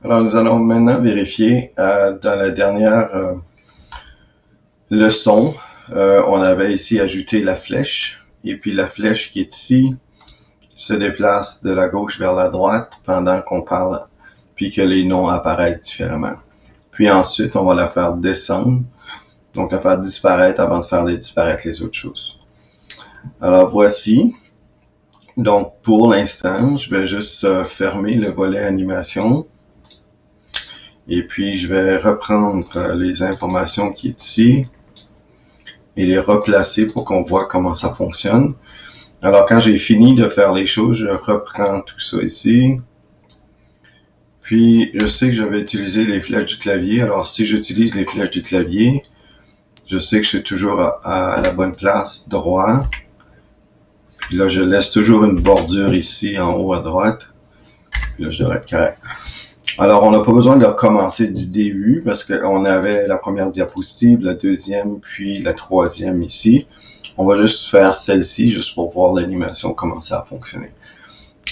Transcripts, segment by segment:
Alors, nous allons maintenant vérifier dans la dernière leçon, on avait ici ajouté la flèche, et puis la flèche qui est ici se déplace de la gauche vers la droite pendant qu'on parle, puis que les noms apparaissent différemment. Puis ensuite, on va la faire descendre, donc la faire disparaître avant de faire disparaître les autres choses. Alors voici. Donc pour l'instant, je vais juste fermer le volet animation. Et puis je vais reprendre les informations qui est ici et les replacer pour qu'on voit comment ça fonctionne. Alors quand j'ai fini de faire les choses, je reprends tout ça ici. Puis je sais que je vais utiliser les flèches du clavier. Alors si j'utilise les flèches du clavier, je sais que je suis toujours à la bonne place, droit. Puis là, je laisse toujours une bordure ici en haut à droite. Puis là, je devrais être correct. Alors, on n'a pas besoin de recommencer du début parce qu'on avait la première diapositive, la deuxième, puis la troisième ici. On va juste faire celle-ci, juste pour voir l'animation commencer à fonctionner.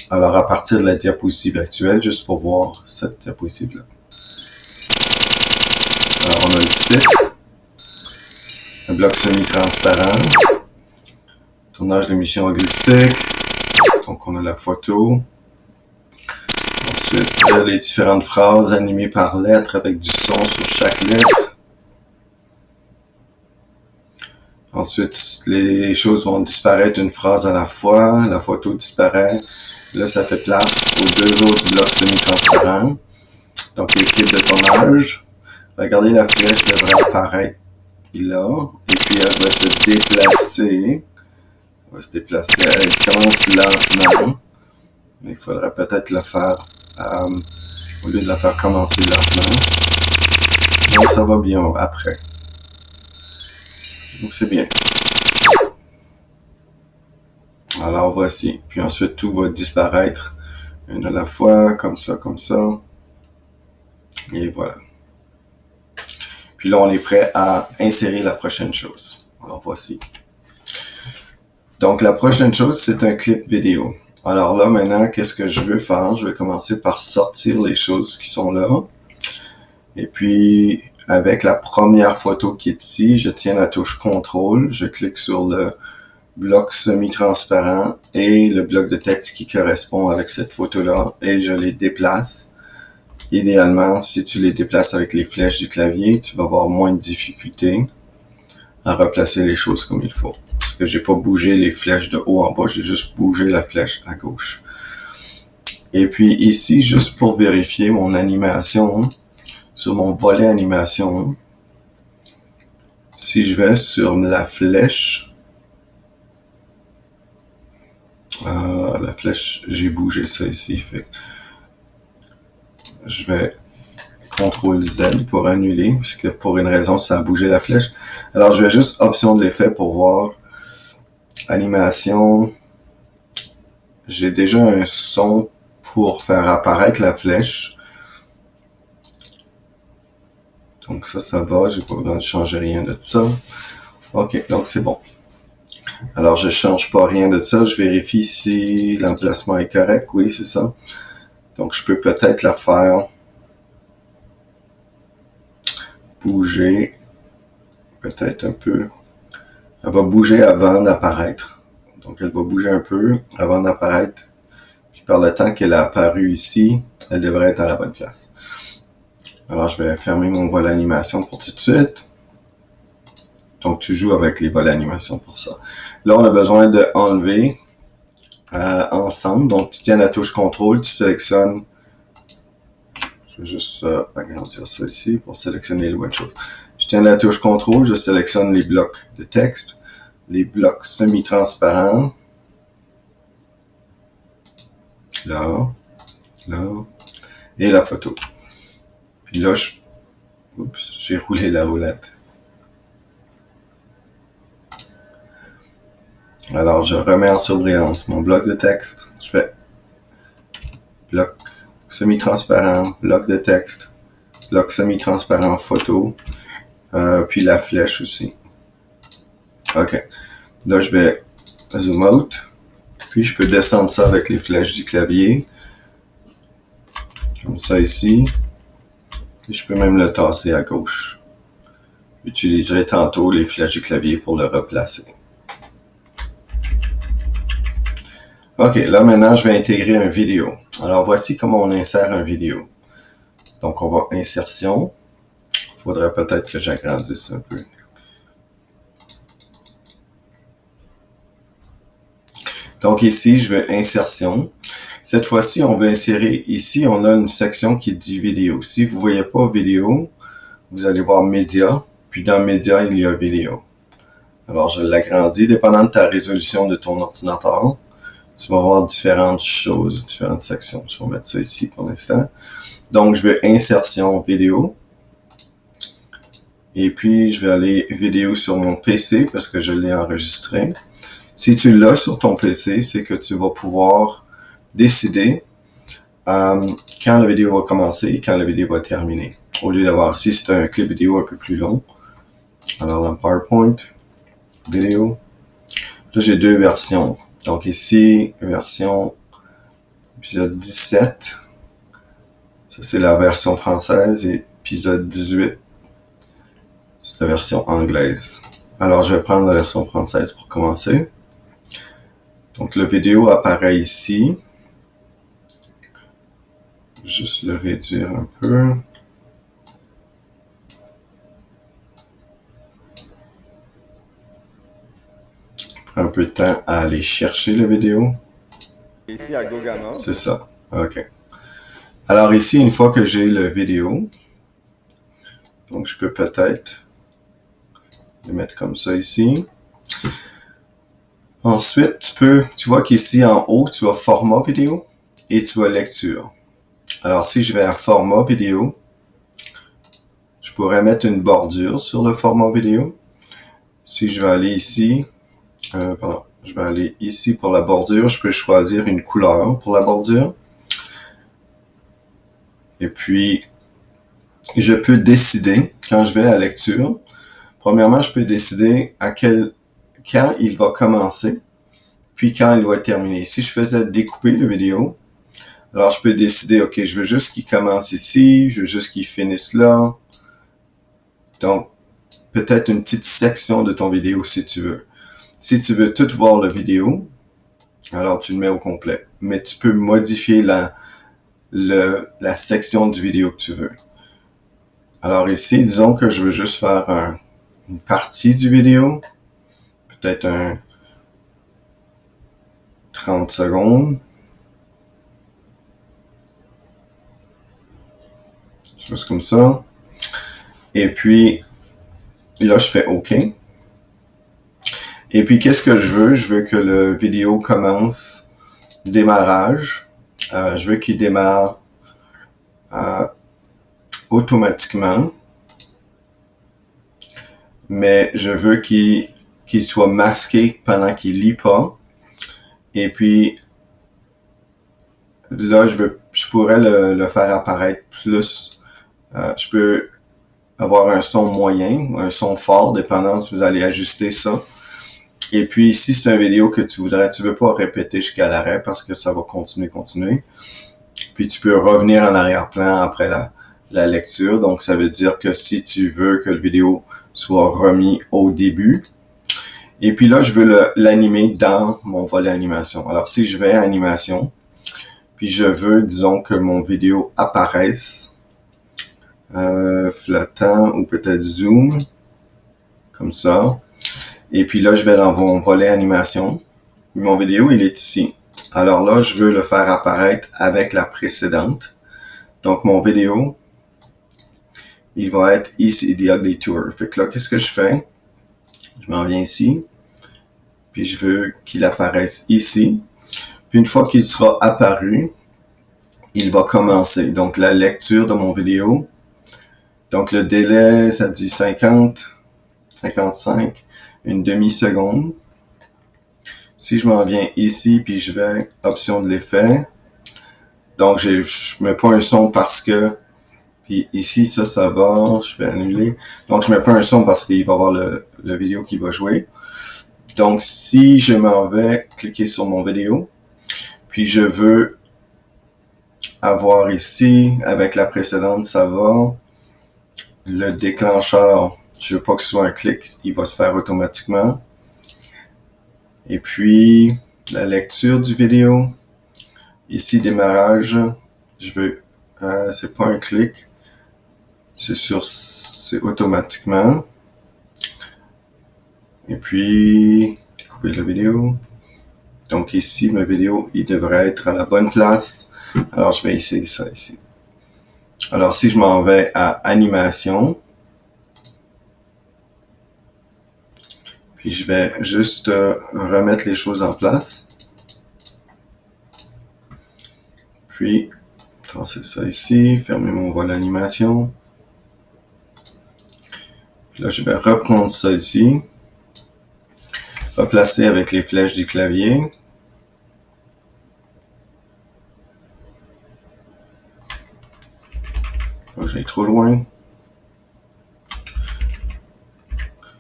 Alors, à partir de la diapositive actuelle, juste pour voir cette diapositive-là. Alors, on a le titre, un bloc semi-transparent, tournage d'émission heuristique, donc on a la photo. Ensuite, les différentes phrases animées par lettres avec du son sur chaque lettre. Ensuite, les choses vont disparaître une phrase à la fois. La photo disparaît. Là, ça fait place aux deux autres blocs semi-transparents. Donc, l'équipe de tournage. Regardez, la flèche devrait apparaître là. Et puis, elle va se déplacer. Elle va se déplacer. Elle commence lentement. Mais il faudrait peut-être le faire au lieu de la faire commencer lentement. Donc, ça va bien après. Donc, c'est bien. Alors, voici. Puis ensuite, tout va disparaître une à la fois, comme ça, comme ça. Et voilà. Puis là, on est prêt à insérer la prochaine chose. Alors, voici. Donc, la prochaine chose, c'est un clip vidéo. Alors là, maintenant, qu'est-ce que je veux faire? Je vais commencer par sortir les choses qui sont là. Et puis, avec la première photo qui est ici, je tiens la touche CTRL, je clique sur le bloc semi-transparent et le bloc de texte qui correspond avec cette photo-là et je les déplace. Idéalement, si tu les déplaces avec les flèches du clavier, tu vas avoir moins de difficultés à replacer les choses comme il faut. Parce que j'ai pas bougé les flèches de haut en bas, j'ai juste bougé la flèche à gauche. Et puis ici, juste pour vérifier mon animation, sur mon volet animation, si je vais sur la flèche, la flèche, j'ai bougé ça ici, fait je vais CTRL Z pour annuler, puisque pour une raison, ça a bougé la flèche. Alors, je vais juste option de l'effet pour voir animation. J'ai déjà un son pour faire apparaître la flèche. Donc ça va, j'ai pas besoin de changer rien de ça. Ok, donc c'est bon. Alors, je change pas rien de ça, je vérifie si l'emplacement est correct. Oui, c'est ça. Donc, je peux peut-être la faire bouger, peut-être un peu. Elle va bouger avant d'apparaître. Donc, elle va bouger un peu avant d'apparaître. Puis, par le temps qu'elle a apparu ici, elle devrait être à la bonne place. Alors, je vais fermer mon volet animation pour tout de suite. Donc, tu joues avec les volets animation pour ça. Là, on a besoin de enlever ensemble. Donc, tu tiens la touche CTRL, tu sélectionnes. Je vais juste agrandir ça ici pour sélectionner les bonnes choses. Je tiens la touche CTRL, je sélectionne les blocs de texte, les blocs semi-transparents. Là, et la photo. Puis là, j'ai roulé la roulette. Alors, je remets en surbrillance mon bloc de texte. Je fais bloc semi-transparent, bloc de texte, bloc semi-transparent, photo, puis la flèche aussi. OK. Là, je vais zoom out. Puis, je peux descendre ça avec les flèches du clavier. Comme ça ici. Et je peux même le tasser à gauche. J'utiliserai tantôt les flèches du clavier pour le replacer. Ok, là maintenant je vais intégrer une vidéo. Alors voici comment on insère une vidéo. Donc on va insertion. Il faudrait peut-être que j'agrandisse un peu. Donc ici, je vais insertion. Cette fois-ci, on va insérer ici, on a une section qui dit vidéo. Si vous ne voyez pas vidéo, vous allez voir média, puis dans média, il y a vidéo. Alors je l'agrandis, dépendant de ta résolution de ton ordinateur. Tu vas voir différentes choses, différentes sections. Je vais mettre ça ici pour l'instant. Donc, je vais insertion vidéo. Et puis, je vais aller vidéo sur mon PC parce que je l'ai enregistré. Si tu l'as sur ton PC, c'est que tu vas pouvoir décider quand la vidéo va commencer et quand la vidéo va terminer. Au lieu d'avoir ici, c'est un clip vidéo un peu plus long. Alors, dans PowerPoint, vidéo. Là, j'ai deux versions. Donc ici, version épisode 17. Ça, c'est la version française. Et épisode 18, c'est la version anglaise. Alors, je vais prendre la version française pour commencer. Donc, la vidéo apparaît ici. Juste le réduire un peu. Un peu de temps à aller chercher la vidéo. Ici à Gogama. C'est ça. OK. Alors ici, une fois que j'ai la vidéo, donc je peux peut-être le mettre comme ça ici. Ensuite, tu vois qu'ici en haut, tu as format vidéo et tu as lecture. Alors si je vais à format vidéo, je pourrais mettre une bordure sur le format vidéo. Si je vais aller ici, je vais aller ici pour la bordure. Je peux choisir une couleur pour la bordure. Et puis, je peux décider, quand je vais à lecture, premièrement, je peux décider quand il va commencer, puis quand il va terminer. Si je faisais découper la vidéo, alors je peux décider, ok, je veux juste qu'il commence ici, je veux juste qu'il finisse là. Donc, peut-être une petite section de ton vidéo si tu veux. Si tu veux tout voir la vidéo, alors tu le mets au complet. Mais tu peux modifier la section du vidéo que tu veux. Alors ici, disons que je veux juste faire une partie du vidéo. Peut-être un 30 secondes. Juste comme ça. Et puis, là, je fais OK. Et puis, qu'est-ce que je veux? Je veux que la vidéo commence démarrage. Je veux qu'il démarre automatiquement. Mais je veux qu'il soit masqué pendant qu'il lit pas. Et puis, là, je pourrais le faire apparaître plus. Je peux avoir un son moyen, un son fort, dépendant si vous allez ajuster ça. Et puis ici, c'est une vidéo que tu veux pas répéter jusqu'à l'arrêt parce que ça va continuer. Puis tu peux revenir en arrière-plan après la lecture. Donc ça veut dire que si tu veux que la vidéo soit remis au début. Et puis là, je veux l'animer dans mon volet animation. Alors si je vais à animation, puis je veux, disons, que mon vidéo apparaisse flottant ou peut-être zoom, comme ça. Et puis là, je vais dans mon volet animation. Mon vidéo, il est ici. Alors là, je veux le faire apparaître avec la précédente. Donc, mon vidéo, il va être ici, The Ugly Tour. Fait que là, qu'est-ce que je fais? Je m'en viens ici. Puis je veux qu'il apparaisse ici. Puis une fois qu'il sera apparu, il va commencer. Donc, la lecture de mon vidéo. Donc, le délai, ça dit 50, 55, une demi-seconde. Si je m'en viens ici, puis je vais option de l'effet. Donc, je mets pas un son parce que, puis ici, ça va, je vais annuler. Donc, je mets pas un son parce qu'il va y avoir le vidéo qui va jouer. Donc, si je m'en vais cliquer sur mon vidéo, puis je veux avoir ici, avec la précédente, ça va. le déclencheur, je veux pas que ce soit un clic, il va se faire automatiquement. Et puis, la lecture du vidéo. Ici, démarrage, je veux, c'est pas un clic, c'est automatiquement. Et puis, découper la vidéo. Donc ici, ma vidéo, il devrait être à la bonne place. Alors, je vais essayer ça ici. Alors, si je m'en vais à animation, puis je vais juste remettre les choses en place. Puis, tracer ça ici, fermer mon voile animation. Puis là, je vais reprendre ça ici. Replacer avec les flèches du clavier. Faut que j'aille trop loin.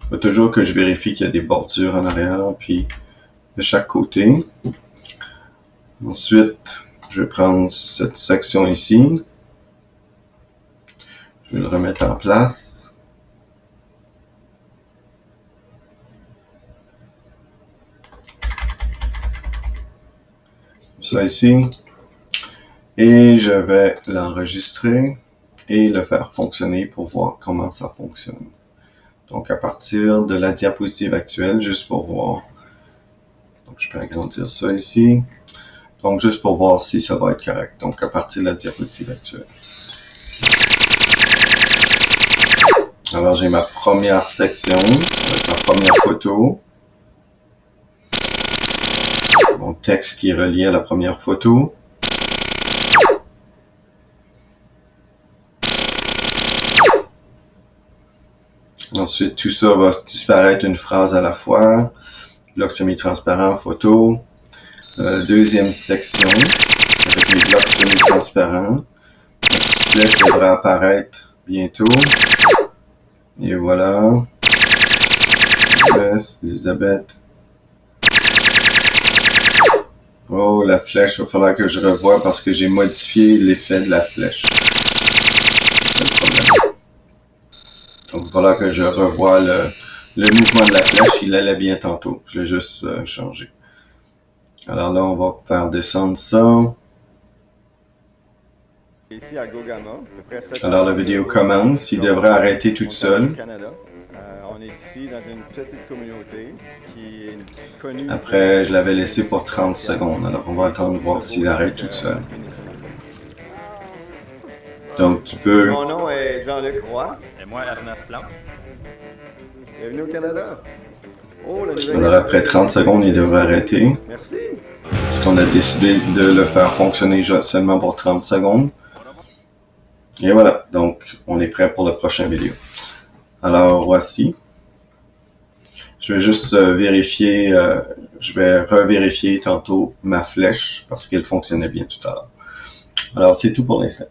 Il faut toujours que je vérifie qu'il y a des bordures en arrière, puis de chaque côté. Ensuite, je vais prendre cette section ici. Je vais le remettre en place. Ça ici. Et je vais l'enregistrer et le faire fonctionner pour voir comment ça fonctionne. Donc, à partir de la diapositive actuelle, juste pour voir. Donc, je peux agrandir ça ici. Donc, juste pour voir si ça va être correct. Donc, à partir de la diapositive actuelle. Alors, j'ai ma première section, avec ma première photo. Mon texte qui est relié à la première photo. Ensuite, tout ça va disparaître une phrase à la fois. Bloc semi-transparent, photo. Deuxième section, avec mes blocs semi-transparents. La petite flèche devrait apparaître bientôt. Et voilà. Elisabeth. Oh, la flèche, il va falloir que je revoie parce que j'ai modifié l'effet de la flèche. C'est le problème. Donc, il va falloir que je revoie le mouvement de la flèche. Il allait bien tantôt. Je l'ai juste changé. Alors là, on va faire descendre ça. Ici à Gogama, à peu près 7 Alors la vidéo commence. Il devrait arrêter toute seule. Canada. On est ici dans une petite communauté qui est connue. Après, je l'avais laissé pour 30 secondes. Alors, on va attendre voir s'il arrête tout seul. Donc, tu peux... Mon nom est Jean-Luc Roy. Et moi, Ernest Plante. Bienvenue au Canada. Oh, la nouvelle... Alors, après 30 secondes, il devrait arrêter. Merci. Parce qu'on a décidé de le faire fonctionner seulement pour 30 secondes. Et voilà. Donc, on est prêt pour la prochaine vidéo. Alors, voici. Je vais juste vérifier, je vais revérifier tantôt ma flèche parce qu'elle fonctionnait bien tout à l'heure. Alors, c'est tout pour l'instant.